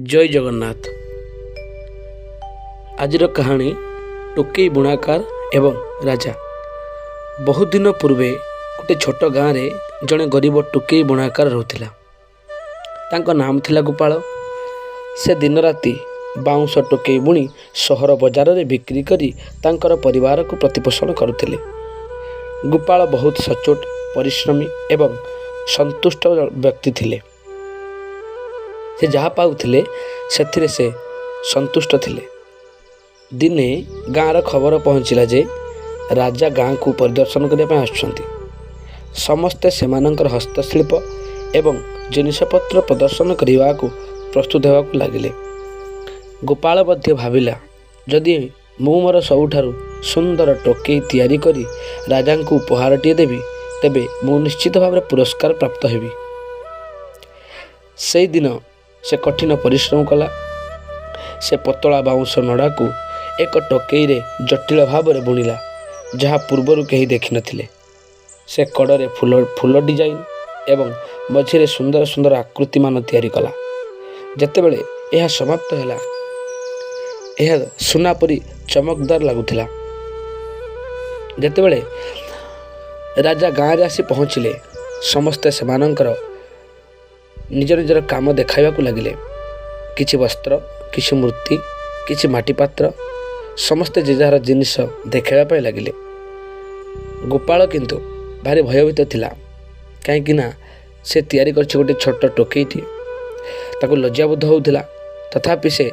जय जगन्नाथ। आजिर कहानी टोकेई बुणाकार एवं राजा। बहुत दिन पूर्वे गोटे छोट गाँव में जड़े गरीब टोकेई बुणाकार रोला। तांको नाम थिला गोपाल। से दिन राति बाउंश टोकेई बुणी सहर बजार में बिक्री करी तांकर परिवार को प्रतिपोषण करुथिले। गोपाल बहुत सचोट, परिश्रमी एवं संतुष्ट व्यक्ति थिले। से जहाँ पाउथिले सेथिरे से संतुष्ट थिले। दिने गाँवर खबर पहुँचला जे राजा गाँ को परिदर्शन करने आसुछंती। समस्ते सेमानंकर हस्तशिल्प एवं जिनिषपत्र प्रदर्शन करने को प्रस्तुत होगा लगिले। गोपाल मध्य भाविला, जदि मु मोर सबुठारु सुंदर टोकेई तैयारी करी राजा को उपहार टे देवी तेबे मु निश्चित भाव पुरस्कार प्राप्त हेबी। से दिन से कठिन परिश्रम कला। से पतला बाउंश नड़ा को एक टोकेई रे जटिल भाव में बुणिला, जहाँ पूर्वर कहीं देखि नथिले। से कड़े फूल डिजाइन एवं मझिरे सुंदर सुंदर आकृति मान तैयारी कला। जेतेबेले यह समाप्त हैला, यह सुना परी चमकदार लगुथिला। जेतेबेले राजा गाँव रे आसी पहुँचिले, समस्ते सेमानंकर निज निजर काम देखाइबा को लगिले। किछि वस्त्र, किछि मूर्ति, किछि माटी पात्र, समस्ते जेजार जिनिस देखाइबा पय लगिले। गोपाल किंतु भारी भयभीत थिला, कहीं ना से तैयारी करछि गोटे छोट टोकेईटी। ताको लज्जाबोध होउथिला, तथापि से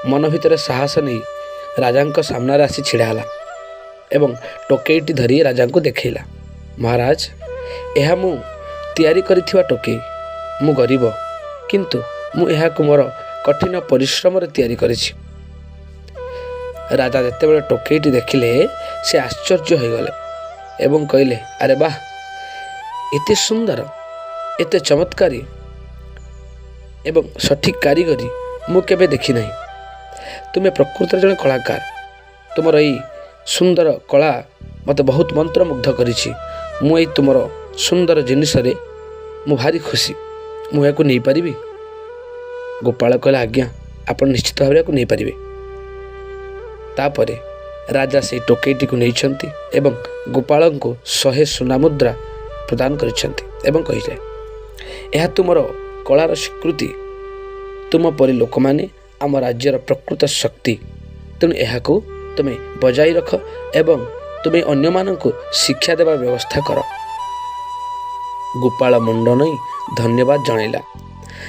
मन भितर साहस नहीं राजा सामने आसी छिड़ा हला एवं टोकेईटी धरी राजा को देखैला। महाराज, यह मु तैयारी करिथिबा टोकेई। मु गरीब, किंतु मु यह मोर कठिन परिश्रम तैयारी करिछि। राजा जेतेबेले टोकेईटी देखिले से आश्चर्य हो गले एवं कहले, अरे वाह, एते सुंदर, एते चमत्कारी एवं सठिक कारीगरी मु केबे देखि नहीं। तुमे प्रकृत जन कलाकार। तुमर यही सुंदर कला मते बहुत मंत्रमुग्ध करिछि। मु एई तुमर सुंदर जिनिस रे मु भारी खुशी। मु याकु नहीं पारिबी। गोपाल कहला, आज्ञा, आपण निश्चित भाव याकु नहीं पारिबे। तापरे राजा से टोकेईटी को नहीं एवं गोपाल को 100 सुना मुद्रा प्रदान करिसेंती एवं कहिले, यह तुमर कलार स्वीकृति। तुम परि लोक माने आम राज्यर प्रकृत शक्ति। तेणु यह तुम्हें बजाई रख एवं तुम्हें अन्य मानक शिक्षा देवा व्यवस्था कर। गोपाल मुंड नहीं धन्यवाद जनइला।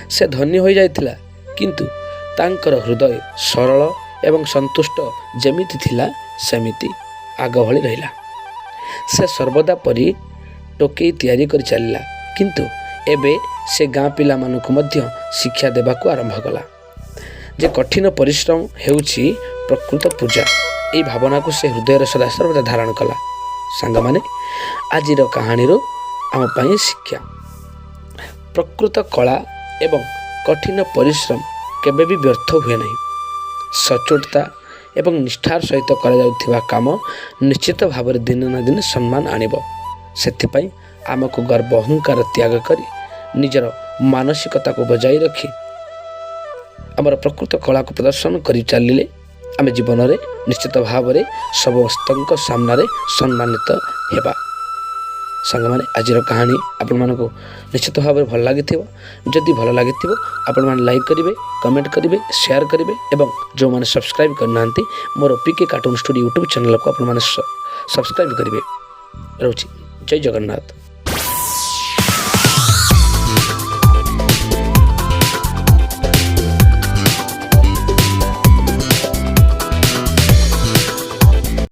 से धन्य हो जाइथिला, किंतु तांकर हृदय सरल एवं संतुष्ट जेमिति थिला सेमिति आग भली रहिला। से सर्वदा परी टोकेई तैयारी कर चलिला, किंतु एबे से गाँ पिला मानक मध्य शिक्षा देबाकू आरंभ कला जे कठिन परिश्रम हेउछि प्रकृत पूजा। एई भावना को से हृदय सदा सर्वदा धारण कला। सांग माने, आजिर कहानी रो आम पई शिक्षा। प्रकृत कला एवं कठिन परिश्रम केबे भी व्यर्थ हुए नहीं। सचोटता एवं निष्ठार सहित करा जाउथिबा काम निश्चित भाव में दिन ना दिन सम्मान आनिब। सेथिपई आमको गर्व अहंकार त्याग करी निजर मानसिकता को बजाई रखी आमर प्रकृत कला को प्रदर्शन करी चलिले आम जीवन में निश्चित भाव में समस्त सामने सम्मानित हेबा। सांग माने, आजिर कहानी आपण मानको निश्चित भाव में भल लगी। जदि भल लगी आपण माने लाइक करेंगे, कमेंट करेंगे, शेयर करेंगे एवं जो माने सब्सक्राइब करना मोर पीके कार्टून स्टूडियो यूट्यूब चैनल को आपण माने सब्सक्राइब करेंगे। रोची जय जगन्नाथ।